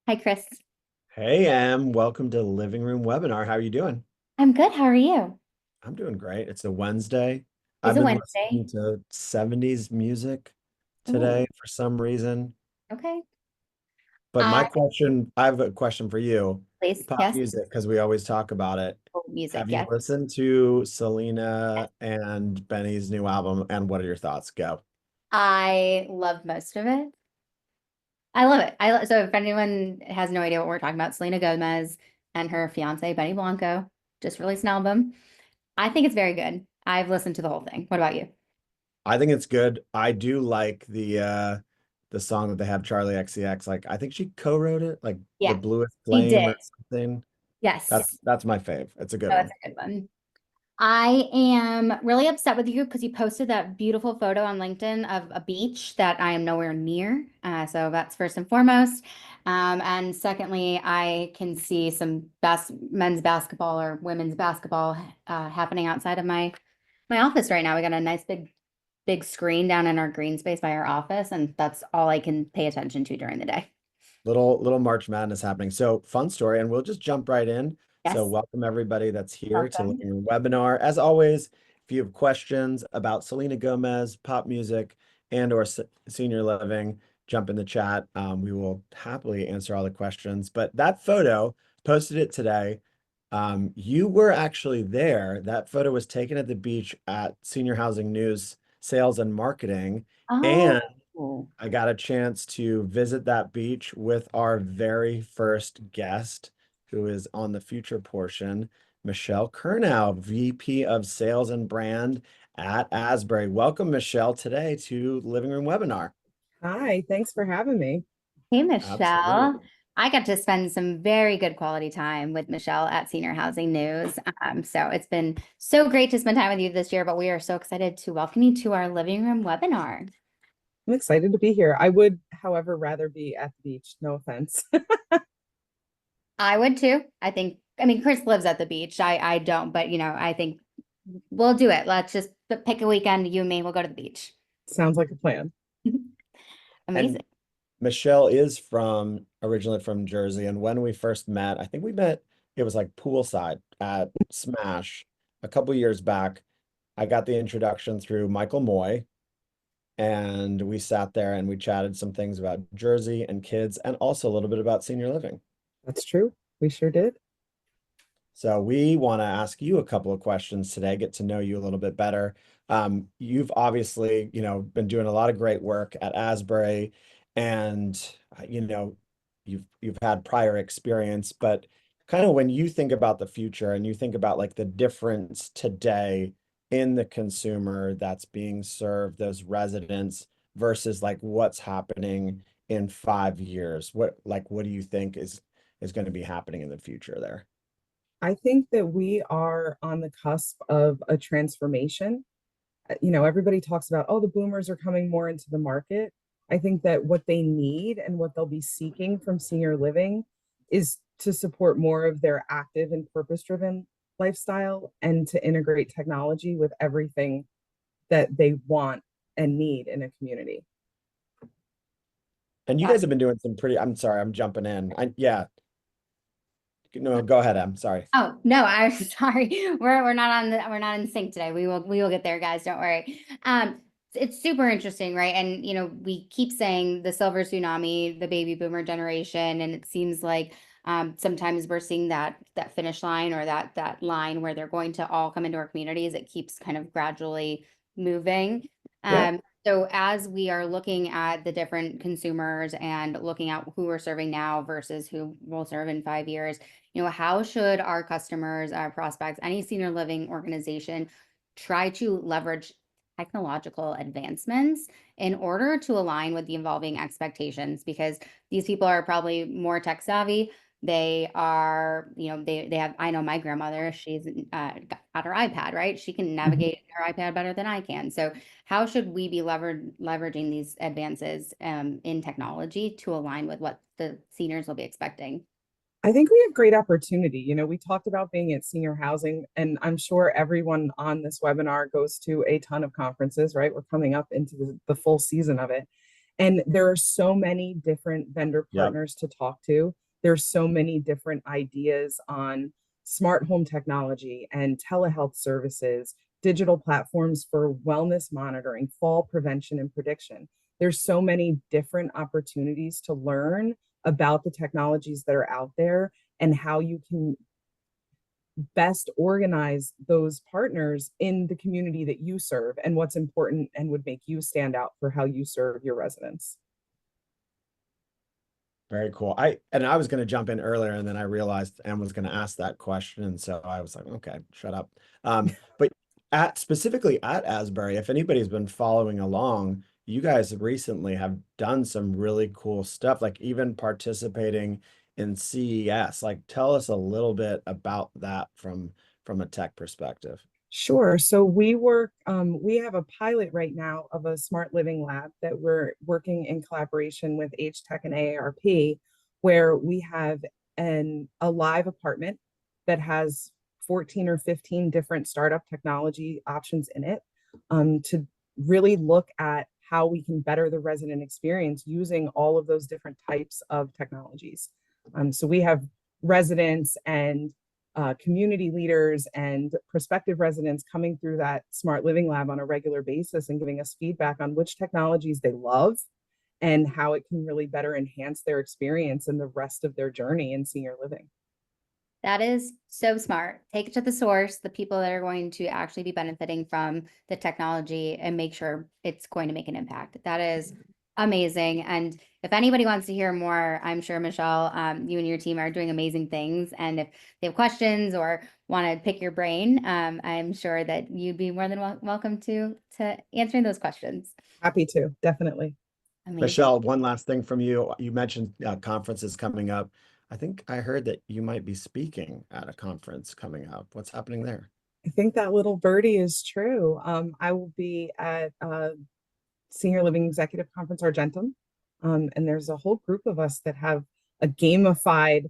Hi, Chris. Hey, Em, welcome to Living Room Webinar. How are you doing? I'm good. How are you? I'm doing great. It's a Wednesday. It's I've a been Wednesday. listening to 70s music Oh, today for some reason. okay. But Uh, I have a question for you. Please. Pop Yes. music, because we always talk about it. Oh, music. Have you Yes. listened to Yes. Selena and Benny's new album? And what are your thoughts? Go. I love most of it. I love it. So if anyone has no idea what we're talking about, Selena Gomez and her fiance Benny Blanco just released an album. I think it's very good. I've listened to the whole thing. What about you? I think it's good. I do like the song that they have, Charlie XCX. Like I think she co-wrote it, like The Yeah, Bluest she Flame did. or something. Yes. That's my fave. It's a good Oh, that's one. a good one. I am really upset with you because you posted that beautiful photo on LinkedIn of a beach that I am nowhere near. So that's first and foremost. And secondly, I can see some men's basketball or women's basketball happening outside of my office right now. We got a nice big screen down in our green space by our office, and that's all I can pay attention to during the day. Little March Madness happening. So fun story, and we'll just jump right in. So Yes, welcome everybody that's here to welcome. Living Room Webinar. As always, if you have questions about Selena Gomez, pop music, and or senior living, jump in the chat. We will happily answer all the questions. But that photo, posted it today. You were actually there. That photo was taken at the beach at Senior Housing News Sales and Marketing. And Oh, I got a chance to visit that beach with our very first guest, who is on the future portion, Michelle Kernow, VP of Sales and Brand at Asbury. Welcome, Michelle, today to Living Room Webinar. Hi, thanks for having me. hey, Michelle. Absolutely. I got to spend some very good quality time with Michelle at Senior Housing News. So it's been so great to spend time with you this year, but we are so excited to welcome you to our living room webinar. I'm excited to be here. I would, however, rather be at the beach. No offense. I would too. I mean, Chris lives at the beach. I don't, but I think we'll do it. Let's just pick a weekend, you and me, we'll go to the beach. Sounds like a plan. Amazing. And Michelle is from originally from Jersey. And when we first met, I think we met, it was like poolside at Smash a couple years back. I got the introduction through Michael Moy, and we sat there and we chatted some things about Jersey and kids and also a little bit about senior living. That's true. We sure did. So we want to ask you a couple of questions today, get to know you a little bit better. You've obviously, been doing a lot of great work at Asbury, and you know, you've had prior experience, but kind of when you think about the future and you think about like the difference today in the consumer that's being served, those residents versus like what's happening in 5 years, what do you think is going to be happening in the future there? I think that we are on the cusp of a transformation. Everybody talks about, oh, the boomers are coming more into the market. I think that what they need and what they'll be seeking from senior living is to support more of their active and purpose-driven lifestyle and to integrate technology with everything that they want and need in a community. And you guys have been doing some pretty, I'm sorry, I'm jumping in. Yeah, no, go ahead. I'm sorry. Oh, no, I'm sorry. We're not in sync today. We will get there, guys. Don't worry. It's super interesting, right? And we keep saying the silver tsunami, the baby boomer generation, and it seems like sometimes we're seeing that finish line or that line where they're going to all come into our communities. It keeps kind of gradually moving. Yep. So as we are looking at the different consumers and looking at who we're serving now versus who we'll serve in 5 years, how should our customers, our prospects, any senior living organization try to leverage technological advancements in order to align with the evolving expectations? Because these people are probably more tech savvy. They are, they have, I know my grandmother, she's got her iPad, right? She can Mhm. navigate her iPad better than I can. So how should we be leveraging these advances in technology to align with what the seniors will be expecting? I think we have great opportunity. We talked about being at senior housing, and I'm sure everyone on this webinar goes to a ton of conferences, right? We're coming up into the full season of it. And there are so many different vendor Yep. partners to talk to. There's so many different ideas on smart home technology and telehealth services, digital platforms for wellness monitoring, fall prevention and prediction. There's so many different opportunities to learn about the technologies that are out there and how you can best organize those partners in the community that you serve and what's important and would make you stand out for how you serve your residents. Very cool. I was going to jump in earlier and then I realized Em was going to ask that question. And so I was like, okay, shut up. But specifically at Asbury, if anybody's been following along, you guys recently have done some really cool stuff, like even participating in CES. Like tell us a little bit about that from a tech perspective. Sure. So we have a pilot right now of a smart living lab that we're working in collaboration with H Tech and AARP, where we have a live apartment that has 14 or 15 different startup technology options in it, to really look at how we can better the resident experience using all of those different types of technologies. So we have residents and community leaders and prospective residents coming through that smart living lab on a regular basis and giving us feedback on which technologies they love and how it can really better enhance their experience and the rest of their journey in senior living. That is so smart. Take it to the source, the people that are going to actually be benefiting from the technology, and make sure it's going to make an impact. That is amazing. And if anybody wants to hear more, I'm sure Michelle, you and your team are doing amazing things. And if they have questions or want to pick your brain, I'm sure that you'd be more than welcome to answering those questions. Happy to, definitely. Amazing. Michelle, one last thing from you. You mentioned conferences coming up. I think I heard that you might be speaking at a conference coming up. What's happening there? I think that little birdie is true. I will be at Senior Living Executive Conference Argentum, and there's a whole group of us that have a gamified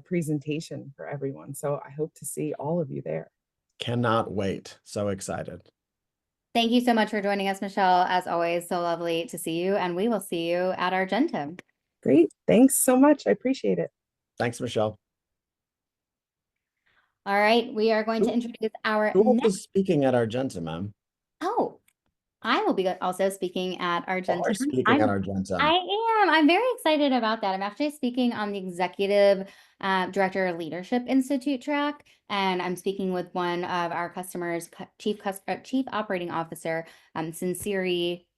presentation for everyone. So I hope to see all of you there. Cannot wait. So excited. Thank you so much for joining us, Michelle. As always, so lovely to see you, and we will see you at Argentum. Great. Thanks so much. I appreciate it. Thanks, Michelle. All right, we are going to introduce our Who will be next. speaking at Argentum, ma'am? Oh, I will be also speaking at Argentum. Are speaking at Argentum. I am. I'm very excited about that. I'm actually speaking on the Executive Director Leadership Institute track, and I'm speaking with one of our customers, Chief Operating Officer. Sincere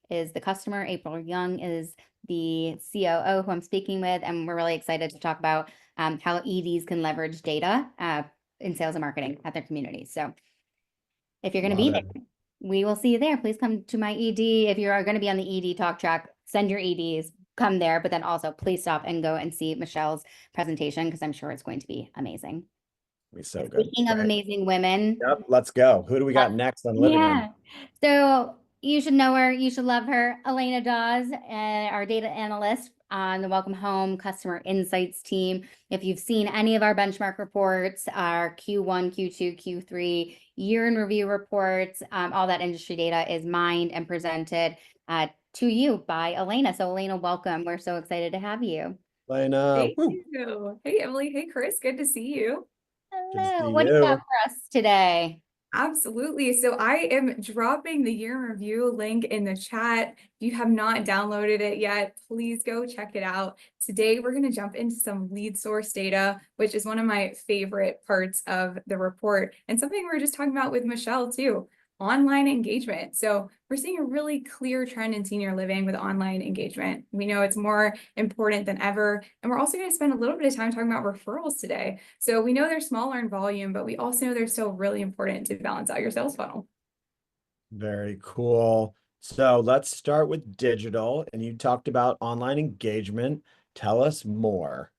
is the customer. April Young is the COO who I'm speaking with, and we're really excited to talk about how EDs can leverage data in sales and marketing at their communities. So if you're going to be there, we will see you there. Please come to my ED. If you are going to be on the ED talk track, send your EDs, come there, but then also please stop and go and see Michelle's presentation, because I'm sure it's going to be amazing. Be so good. Speaking of amazing women. Yep, let's go. Who do we got next on Living Room? So you should know her. You should love her. Elena Dawes, our data analyst on the Welcome Home Customer Insights team. If you've seen any of our benchmark reports, our Q1, Q2, Q3 year in review reports, all that industry data is mined and presented to you by Elena. So Elena, welcome. We're so excited to have you. Elena. Thank you. Hey, Emily. Hey, Chris. Good to see you. Hello. What do you got for us today? Absolutely. So I am dropping the year in review link in the chat. If you have not downloaded it yet, please go check it out. Today, we're going to jump into some lead source data, which is one of my favorite parts of the report, and something we were just talking about with Michelle too. Online engagement. So we're seeing a really clear trend in senior living with online engagement. We know it's more important than ever. And we're also going to spend a little bit of time talking about referrals today. So we know they're smaller in volume, but we also know they're still really important to balance out your sales funnel. Very cool. So let's start with digital. And you talked about online engagement. Tell us more.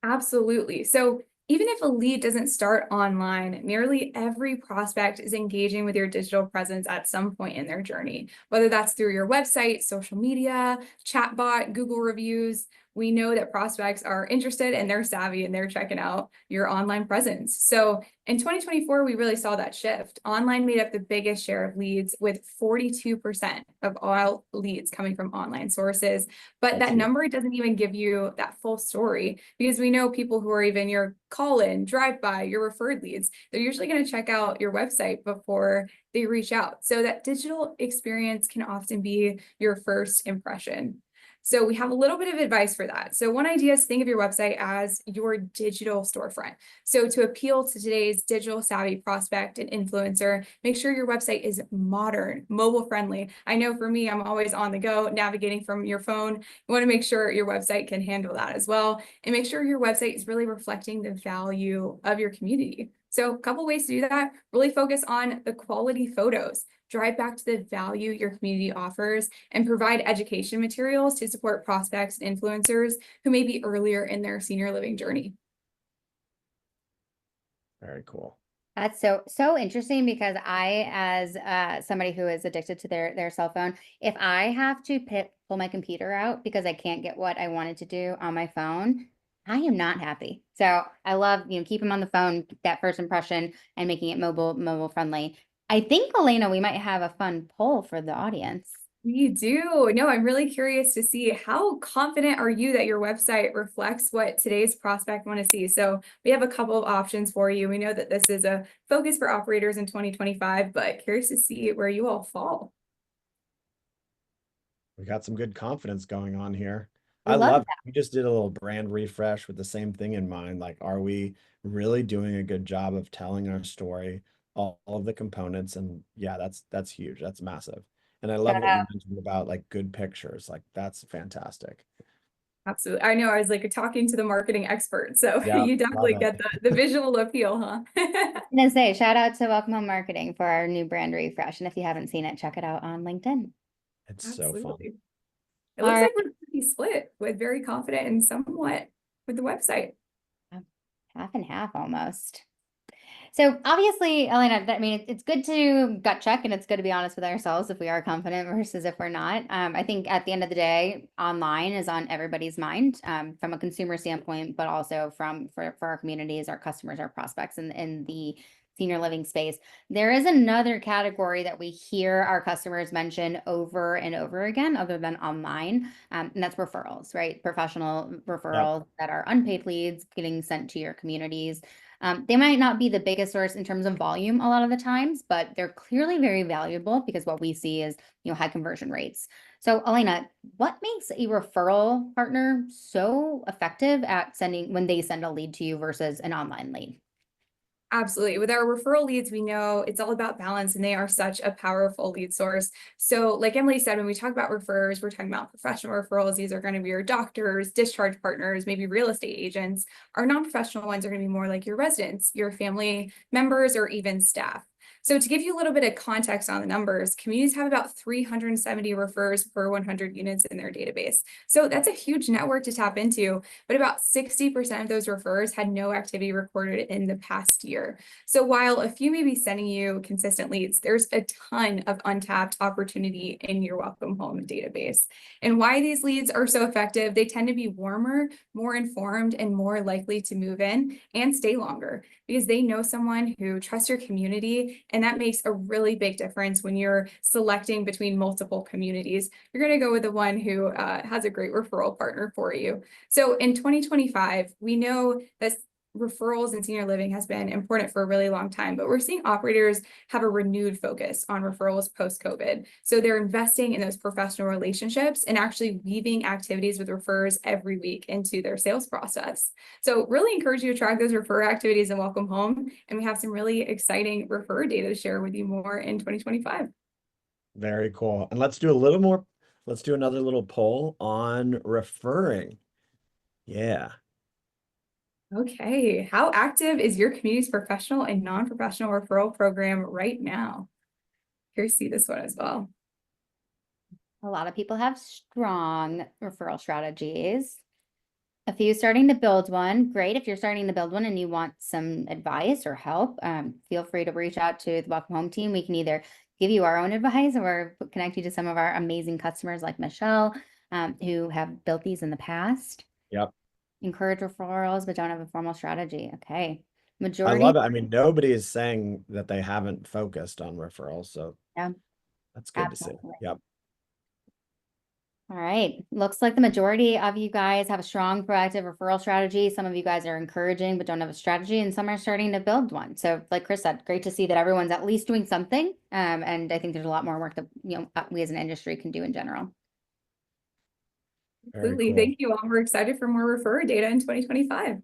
Absolutely. So Even if a lead doesn't start online, nearly every prospect is engaging with your digital presence at some point in their journey, whether that's through your website, social media, chatbot, Google reviews. We know that prospects are interested and they're savvy and they're checking out your online presence. So in 2024, we really saw that shift. Online made up the biggest share of leads, with 42% of all leads coming from online sources. But That's that huge. number doesn't even give you that full story, because we know people who are even your call-in, drive-by, your referred leads, they're usually going to check out your website before they reach out. So that digital experience can often be your first impression. So we have a little bit of advice for that. So one idea is think of your website as your digital storefront. So to appeal to today's digital savvy prospect and influencer, make sure your website is modern, mobile friendly. I know for me, I'm always on the go, navigating from your phone. You want to make sure your website can handle that as well. And make sure your website is really reflecting the value of your community. So a couple ways to do that: really focus on the quality photos, drive back to the value your community offers, and provide education materials to support prospects and influencers who may be earlier in their senior living journey. Very cool. That's so interesting, because I, as somebody who is addicted to their cell phone, if I have to pull my computer out because I can't get what I wanted to do on my phone, I am not happy. So I love, keep them on the phone, that first impression, and making it mobile friendly. I think, Elena, we might have a fun poll for the audience. We do. No, I'm really curious to see, how confident are you that your website reflects what today's prospect want to see? So we have a couple of options for you. We know that this is a focus for operators in 2025, but curious to see where you all fall. We got some good confidence going on here. I I love love we just did a little brand refresh with the same thing in mind. Like, are we really doing a good job of telling our story, all of the components? And yeah, that's huge. That's massive. And I love Shout what you out. mentioned about like good pictures. Like, that's fantastic. Absolutely. I know, I was like talking to the marketing expert. So Yeah, you love definitely it. get the visual appeal, huh? I'm gonna say shout out to Welcome Home Marketing for our new brand refresh. And if you haven't seen it, check it out on LinkedIn. It's so fun. Absolutely. It All looks right. like we're pretty split, with very confident and somewhat with the website. Half and half almost. So obviously, Elena, I mean, it's good to gut check, and it's good to be honest with ourselves if we are confident versus if we're not. I think at the end of the day, online is on everybody's mind, from a consumer standpoint, but also for our communities, our customers, our prospects in the senior living space. There is another category that we hear our customers mention over and over again, other than online, and that's referrals, right? Professional referrals that are unpaid leads getting sent to your communities. They might not be the biggest source in terms of volume a lot of the times, but they're clearly very valuable, because what we see is, high conversion rates. So, Elena, what makes a referral partner so effective at when they send a lead to you versus an online lead? Absolutely. With our referral leads, we know it's all about balance, and they are such a powerful lead source. So like Emily said, when we talk about referrers, we're talking about professional referrals. These are going to be your doctors, discharge partners, maybe real estate agents. Our non-professional ones are going to be more like your residents, your family members, or even staff. So to give you a little bit of context on the numbers, communities have about 370 refers per 100 units in their database. So that's a huge network to tap into, but about 60% of those refers had no activity recorded in the past year. So while a few may be sending you consistent leads, there's a ton of untapped opportunity in your Welcome Home database. And why these leads are so effective: they tend to be warmer, more informed, and more likely to move in and stay longer, because they know someone who trusts your community. And that makes a really big difference when you're selecting between multiple communities. You're going to go with the one who has a great referral partner for you. So in 2025, we know that referrals in senior living has been important for a really long time, but we're seeing operators have a renewed focus on referrals post-COVID. So they're investing in those professional relationships and actually weaving activities with referrers every week into their sales process. So really encourage you to track those refer activities in Welcome Home. And we have some really exciting refer data to share with you more in 2025. Very cool. And let's do another little poll on referring. Yeah. Okay, how active is your community's professional and non-professional referral program right now? Here's see this one as well. A lot of people have strong referral strategies. A few starting to build one. Great. If you're starting to build one and you want some advice or help, feel free to reach out to the Welcome Home team. We can either give you our own advice or connect you to some of our amazing customers like Michelle, who have built these in the past. Yep. Encourage referrals, but don't have a formal strategy. Okay. I Majority. love it. I mean, nobody is saying that they haven't focused on referrals, so Yeah, that's good to see. absolutely. Yep. All right. Looks like the majority of you guys have a strong proactive referral strategy. Some of you guys are encouraging but don't have a strategy, and some are starting to build one. So like Chris said, great to see that everyone's at least doing something. And I think there's a lot more work that, we as an industry can do in general. Very Absolutely. cool. Thank you all. We're excited for more referrer data in 2025.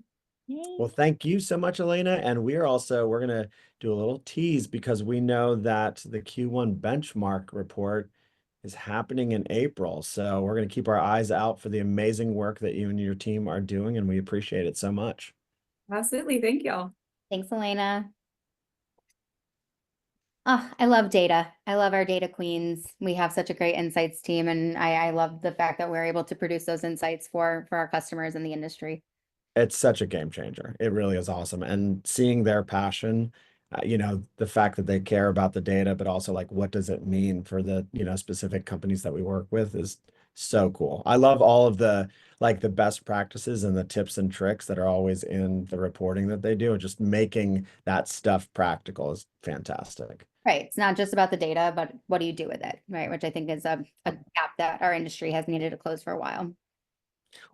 Well, thank you so much, Elena. And we're going to do a little tease because we know that the Q1 benchmark report is happening in April. So we're going to keep our eyes out for the amazing work that you and your team are doing, and we appreciate it so much. Absolutely. Thank y'all. Thanks, Elena. Oh, I love data. I love our data queens. We have such a great insights team, and I love the fact that we're able to produce those insights for our customers in the industry. It's such a game changer. It really is awesome. And seeing their passion, the fact that they care about the data, but also like, what does it mean for the, specific companies that we work with is so cool. I love all of the best practices and the tips and tricks that are always in the reporting that they do. And just making that stuff practical is fantastic. Right. It's not just about the data, but what do you do with it, right? Which I think is a gap that our industry has needed to close for a while.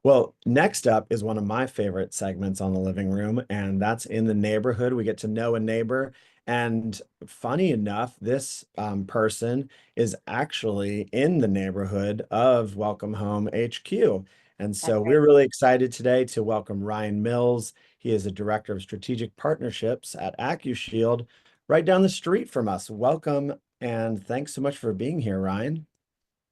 Well, next up is one of my favorite segments on the living room, and that's in the neighborhood. We get to know a neighbor. And funny enough, this person is actually in the neighborhood of Welcome Home HQ. And so Okay. we're really excited today to welcome Ryan Mills. He is the Director of Strategic Partnerships at AccuShield, right down the street from us. Welcome, and thanks so much for being here, Ryan.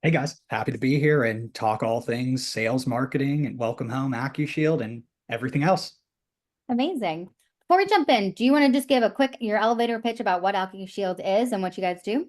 Hey guys, happy to be here and talk all things sales, marketing, and Welcome Home, AccuShield, and everything else. Amazing. Before we jump in, do you want to just give your elevator pitch about what AccuShield is and what you guys do?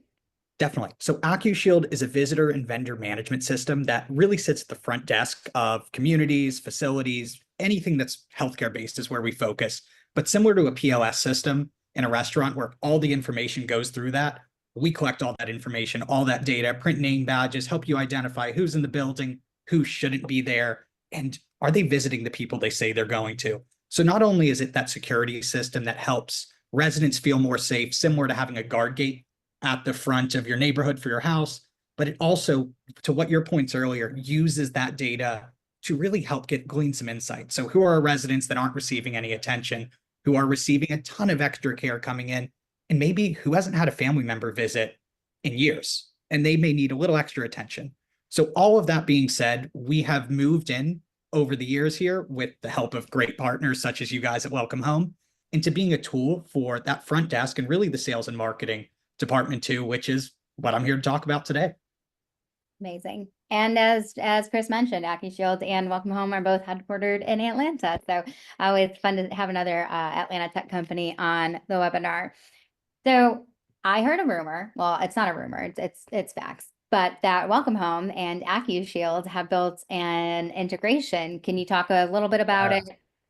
Definitely. So AccuShield is a visitor and vendor management system that really sits at the front desk of communities, facilities, anything that's healthcare based is where we focus. But similar to a POS system in a restaurant where all the information goes through that, we collect all that information, all that data, print name badges, help you identify who's in the building, who shouldn't be there, and are they visiting the people they say they're going to. So not only is it that security system that helps residents feel more safe, similar to having a guard gate at the front of your neighborhood for your house, but it also, to what your points earlier, uses that data to really help glean some insight. So who are our residents that aren't receiving any attention, who are receiving a ton of extra care coming in, and maybe who hasn't had a family member visit in years, and they may need a little extra attention. So all of that being said, we have moved in over the years here with the help of great partners such as you guys at Welcome Home into being a tool for that front desk and really the sales and marketing department too, which is what I'm here to talk about today. Amazing. And as Chris mentioned, AccuShield and Welcome Home are both headquartered in Atlanta. So always fun to have another Atlanta tech company on the webinar. So I heard a rumor. Well, it's not a rumor. It's facts. But that Welcome Home and AccuShield have built an integration. Can you talk a little bit about it,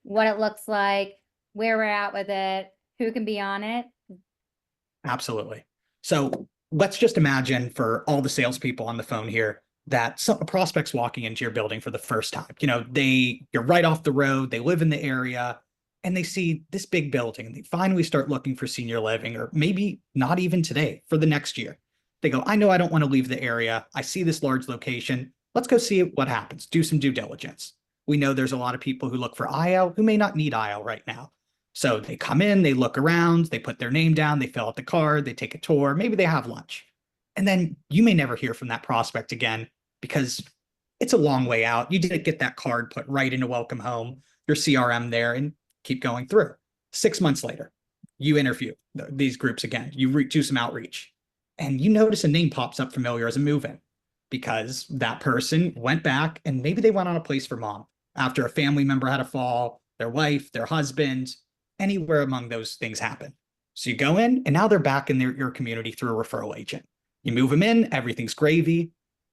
what it looks like, where we're at with it, who can be on it? Absolutely. So let's just imagine for all the salespeople on the phone here that some prospects walking into your building for the first time. You're right off the road, they live in the area, and they see this big building and they finally start looking for senior living, or maybe not even today, for the next year. They go, I know I don't want to leave the area. I see this large location. Let's go see what happens. Do some due diligence. We know there's a lot of people who look for IL who may not need IL right now. So they come in, they look around, they put their name down, they fill out the card, they take a tour, maybe they have lunch. And then you may never hear from that prospect again because it's a long way out. You didn't get that card put right into Welcome Home, your CRM there, and keep going through. 6 months later, you interview these groups again. You do some outreach, and you notice a name pops up familiar as a move-in because that person went back and maybe they went on a place for mom after a family member had a fall, their wife, their husband, anywhere among those things happen. So you go in and now they're back in your community through a referral agent. You move them in, everything's gravy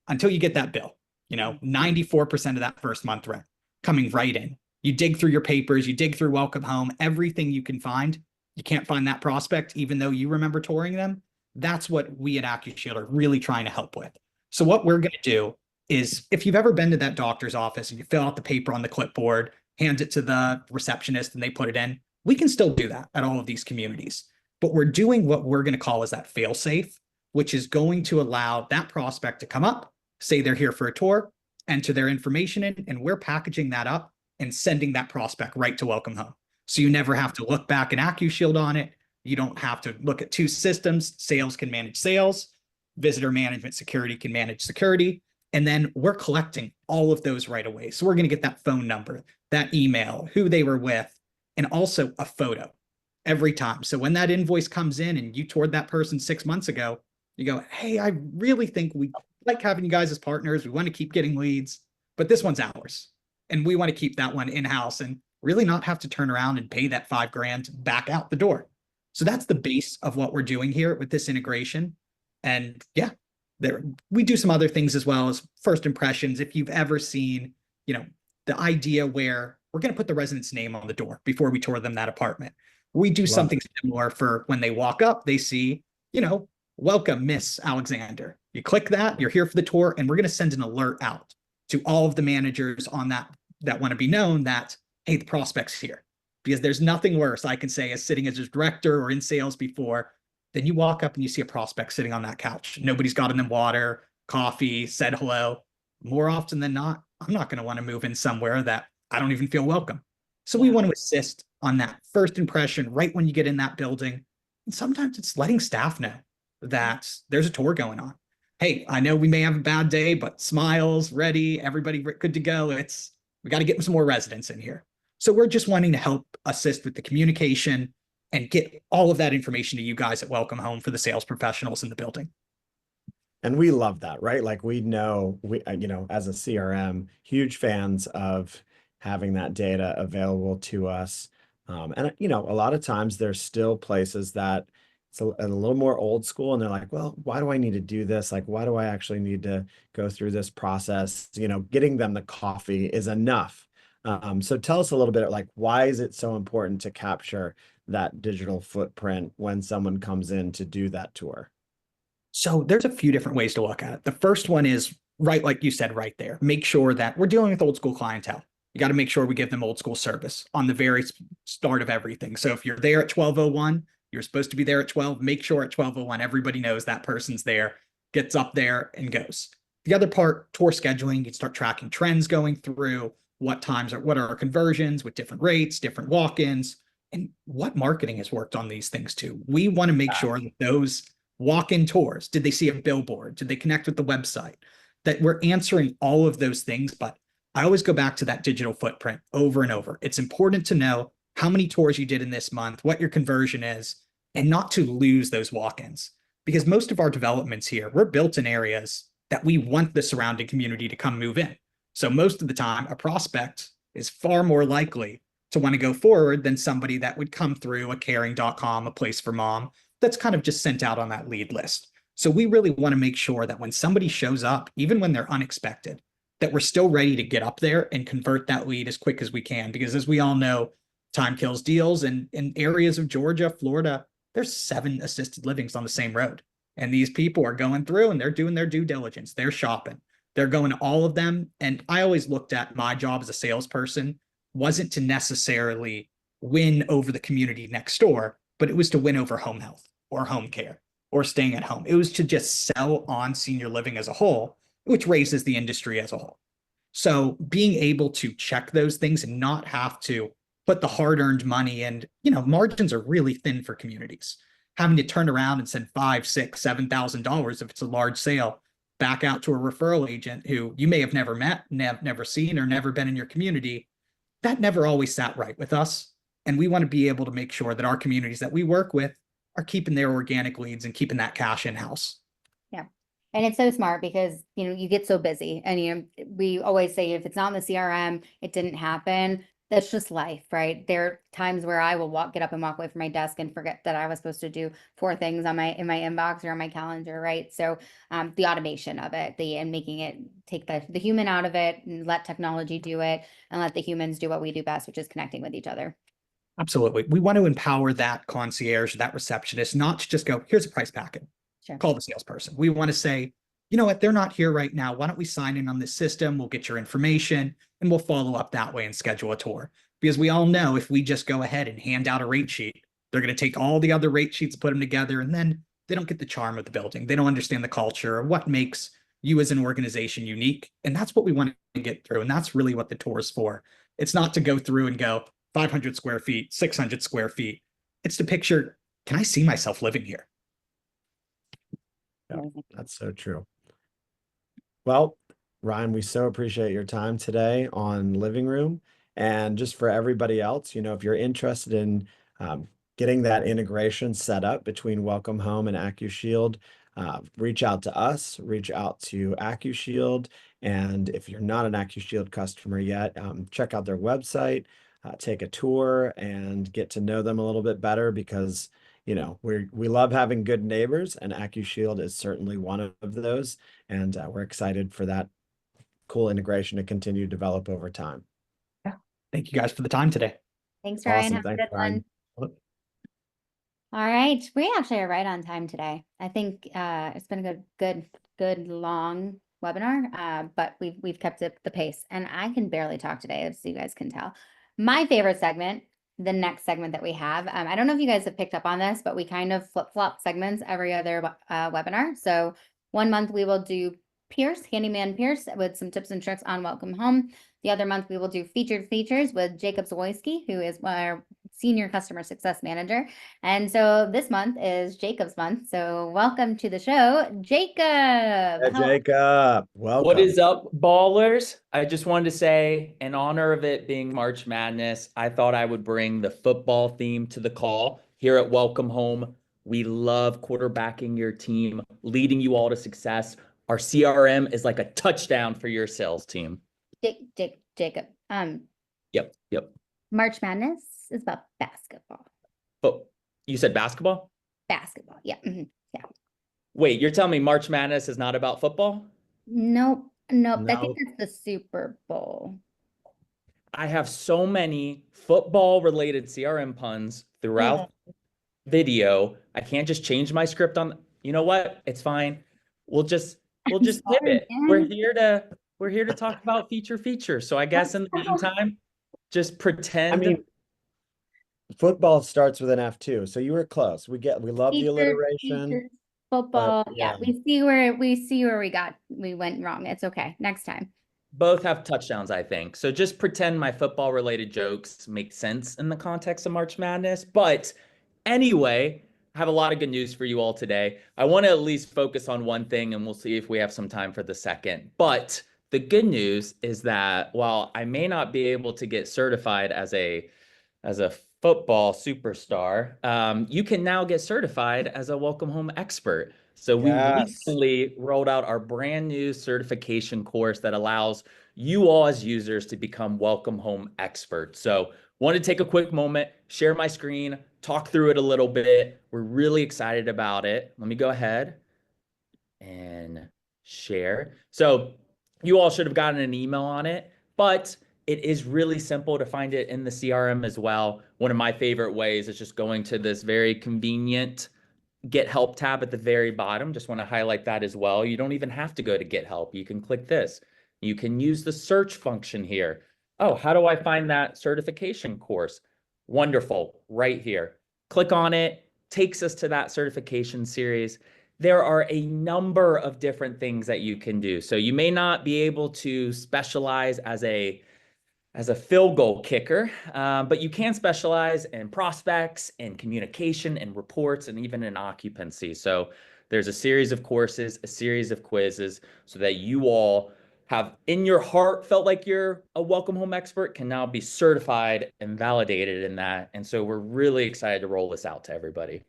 until you get that bill, 94% of that first month rent. coming right in. You dig through your papers, you dig through Welcome Home, everything you can find. You can't find that prospect, even though you remember touring them. That's what we at AccuShield are really trying to help with. So what we're going to do is, if you've ever been to that doctor's office and you fill out the paper on the clipboard, hand it to the receptionist and they put it in, we can still do that at all of these communities. But we're doing what we're going to call as that fail safe, which is going to allow that prospect to come up, say they're here for a tour, enter their information in, and we're packaging that up and sending that prospect right to Welcome Home. So you never have to look back in AccuShield on it. You don't have to look at two systems. Sales can manage sales, visitor management security can manage security. And then we're collecting all of those right away. So we're going to get that phone number, that email, who they were with, and also a photo every time. So when that invoice comes in and you toured that person 6 months ago, you go, hey, I really think we like having you guys as partners. We want to keep getting leads, but this one's ours. And we want to keep that one in-house and really not have to turn around and pay that $5,000 back out the door. So that's the base of what we're doing here with this integration. And yeah, we do some other things as well as first impressions. If you've ever seen, the idea where we're going to put the resident's name on the door before we tour them that apartment. We do something similar for when they walk up, they see, welcome, Miss Alexander. You click that, you're here for the tour, and we're going to send an alert out to all of the managers on that want to be known that, hey, the prospect's here. Because there's nothing worse I can say as sitting as a director or in sales before, then you walk up and you see a prospect sitting on that couch. Nobody's gotten them water, coffee, said hello. More often than not, I'm not going to want to move in somewhere that I don't even feel welcome. So we want to assist on that first impression right when you get in that building. And sometimes it's letting staff know that there's a tour going on. Hey, I know we may have a bad day, but smiles, ready, everybody good to go. We got to get some more residents in here. So we're just wanting to help assist with the communication and get all of that information to you guys at Welcome Home for the sales professionals in the building. And we love that, right? Like we know, as a CRM, huge fans of having that data available to us. And a lot of times there's still places that it's a little more old school and they're like, well, why do I need to do this? Like, why do I actually need to go through this process? Getting them the coffee is enough. So tell us a little bit, like, why is it so important to capture that digital footprint when someone comes in to do that tour? So there's a few different ways to look at it. The first one is right, like you said, right there. Make sure that we're dealing with old school clientele. You got to make sure we give them old school service on the very start of everything. So if you're there at 12:01, you're supposed to be there at 12. Make sure at 12:01, everybody knows that person's there, gets up there and goes. The other part, tour scheduling, you start tracking trends going through, what are our conversions with different rates, different walk-ins, and what marketing has worked on these things too. We want to make sure that those walk-in tours, did they see a billboard? Did they connect with the website? That we're answering all of those things, but I always go back to that digital footprint over and over. It's important to know how many tours you did in this month, what your conversion is, and not to lose those walk-ins. Because most of our developments here, we're built in areas that we want the surrounding community to come move in. So most of the time, a prospect is far more likely to want to go forward than somebody that would come through a caring.com, a place for mom, that's kind of just sent out on that lead list. So we really want to make sure that when somebody shows up, even when they're unexpected, that we're still ready to get up there and convert that lead as quick as we can. Because as we all know, time kills deals. And in areas of Georgia, Florida, there's 7 assisted livings on the same road. And these people are going through and they're doing their due diligence. They're shopping. They're going to all of them. And I always looked at my job as a salesperson wasn't to necessarily win over the community next door, but it was to win over home health or home care or staying at home. It was to just sell on senior living as a whole, which raises the industry as a whole. So being able to check those things and not have to put the hard-earned money, and margins are really thin for communities. Having to turn around and send $5,000, $6,000, $7,000 if it's a large sale back out to a referral agent who you may have never met, never seen, or never been in your community, that never always sat right with us. And we want to be able to make sure that our communities that we work with are keeping their organic leads and keeping that cash in-house. Yeah. And it's so smart because, you get so busy and, we always say if it's not in the CRM, it didn't happen. that's just life, right? There are times where I will get up and walk away from my desk and forget that I was supposed to do 4 things on in my inbox or on my calendar, right? So the automation of it, and making it take the human out of it and let technology do it and let the humans do what we do best, which is connecting with each other. Absolutely. We want to empower that concierge, that receptionist, not to just go, here's a price packet, Sure. call the salesperson. We want to say, you know what, they're not here right now. Why don't we sign in on this system? We'll get your information and we'll follow up that way and schedule a tour. Because we all know if we just go ahead and hand out a rate sheet, they're going to take all the other rate sheets, put them together, and then they don't get the charm of the building. They don't understand the culture or what makes you as an organization unique. And that's what we want to get through. And that's really what the tour is for. It's not to go through and go 500 square feet, 600 square feet. It's to picture, can I see myself living here? Yeah, that's so true. Well, Ryan, we so appreciate your time today on Living Room. And just for everybody else, if you're interested in getting that integration set up between Welcome Home and AccuShield, reach out to us, reach out to AccuShield. And if you're not an AccuShield customer yet, check out their website, take a tour and get to know them a little bit better because we love having good neighbors, and AccuShield is certainly one of those. And we're excited for that cool integration to continue to develop over time. Yeah. Thank you guys for the time today. Thanks, Ryan. Awesome. Have a Thanks, good Ryan. one. All right. We actually are right on time today. I think it's been a good long webinar, but we've kept it the pace, and I can barely talk today, as you guys can tell. My favorite segment, the next segment that we have, I don't know if you guys have picked up on this, but we kind of flip-flop segments every other webinar. So one month we will do Pierce, Handyman Pierce, with some tips and tricks on Welcome Home. The other month we will do featured features with Jacob Zawoyski, who is our Senior Customer Success Manager. And so this month is Jacob's month. So welcome to the show, Jacob. Hey, Jacob, welcome. What is up, ballers? I just wanted to say, in honor of it being March Madness, I thought I would bring the football theme to the call. Here at Welcome Home, we love quarterbacking your team, leading you all to success. Our CRM is like a touchdown for your sales team. Jacob. Yep. March Madness is about basketball. Oh, you said basketball? Basketball, yeah. Yeah. Wait, you're telling me March Madness is not about football? Nope. I No. think it's the Super Bowl. I have so many football-related CRM puns throughout video. I can't just change my script on. You know what? It's fine. We'll just pivot. We're here to talk about feature. So I guess in the meantime, just pretend. Football starts with an F too, so you were close. We love the alliteration. Features, football. but, Yeah, we see where we went wrong. It's okay. Next time. Both have touchdowns, I think. So just pretend my football-related jokes make sense in the context of March Madness. But anyway, I have a lot of good news for you all today. I want to at least focus on one thing, and we'll see if we have some time for the second. But the good news is that while I may not be able to get certified as a football superstar, you can now get certified as a Welcome Home expert. So we recently rolled out our brand new certification course that allows you all as users to become Welcome Home experts. So want to take a quick moment, share my screen, talk through it a little bit. We're really excited about it. Let me go ahead and share. So you all should have gotten an email on it, but it is really simple to find it in the CRM as well. One of my favorite ways is just going to this very convenient Get Help tab at the very bottom. Just want to highlight that as well. You don't even have to go to Get Help. You can click this. You can use the search function here. Oh, how do I find that certification course? Wonderful, right here. Click on it, takes us to that certification series. There are a number of different things that you can do. So you may not be able to specialize as a field goal kicker, but you can specialize in prospects, in communication, in reports, and even in occupancy. So there's a series of courses, a series of quizzes, so that you all have in your heart felt like you're a Welcome Home expert, can now be certified and validated in that. And so we're really excited to roll this out to everybody.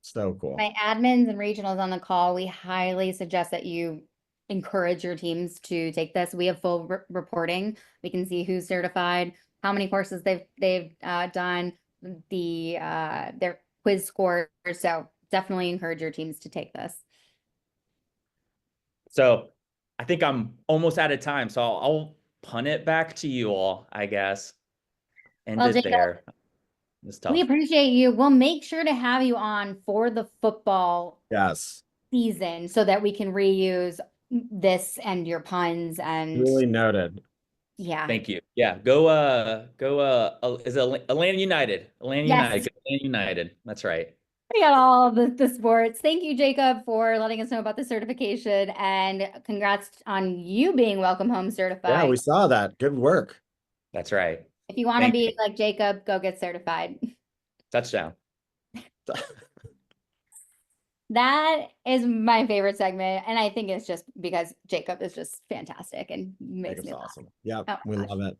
So cool. My admins and regionals on the call, we highly suggest that you encourage your teams to take this. We have full reporting. We can see who's certified, how many courses they've done, their quiz scores. So definitely encourage your teams to take this. So I think I'm almost out of time, so I'll punt it back to you all, I guess. End Well, it Jacob, there. It's we tough. appreciate you. We'll make sure to have you on for the football Yes, season so that we can reuse this and your puns and really noted. yeah. Thank you. Yeah, is it Atlanta United? Atlanta Yes. United. Go Atlanta United. That's right. We got all the sports. Thank you, Jacob, for letting us know about the certification, and congrats on you being Welcome Home Yeah, certified. we saw that. Good work. That's right. If you want to Thank be you. like Jacob, go get certified. Touchdown. That is my favorite segment, and I think it's just because Jacob is just fantastic and makes Jacob's me laugh. awesome. Yep, Oh my we gosh. love it.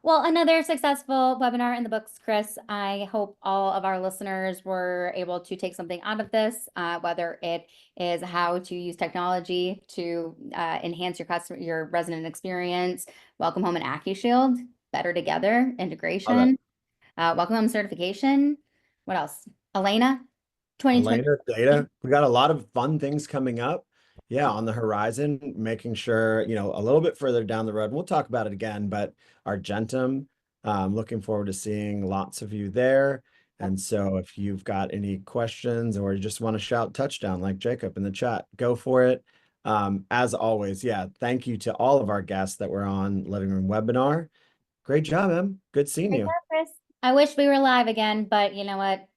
Well, another successful webinar in the books, Chris. I hope all of our listeners were able to take something out of this, whether it is how to use technology to enhance your resident experience, Welcome Home and AccuShield, better together, integration, Welcome Home certification. What else? Elena, 2020. Elena, data. We got a lot of fun things coming up. Yeah, on the horizon, making sure, you know, a little bit further down the road, and we'll talk about it again, but Argentum, looking forward to seeing lots of you there. And so if you've got any questions or you just want to shout touchdown like Jacob in the chat, go for it. As always, yeah, thank you to all of our guests that were on Living Room Webinar. Great job, Em. Good seeing Great you. job, Chris. I wish we were live again, but you know what?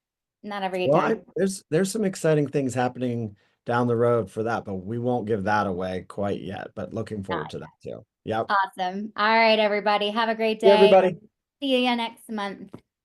Not every Well, time. there's some exciting things happening down the road for that, but we won't give that away quite yet. But looking forward to that too. Yep. Awesome. All right, everybody. Have a great Yeah, day. everybody. See you next month.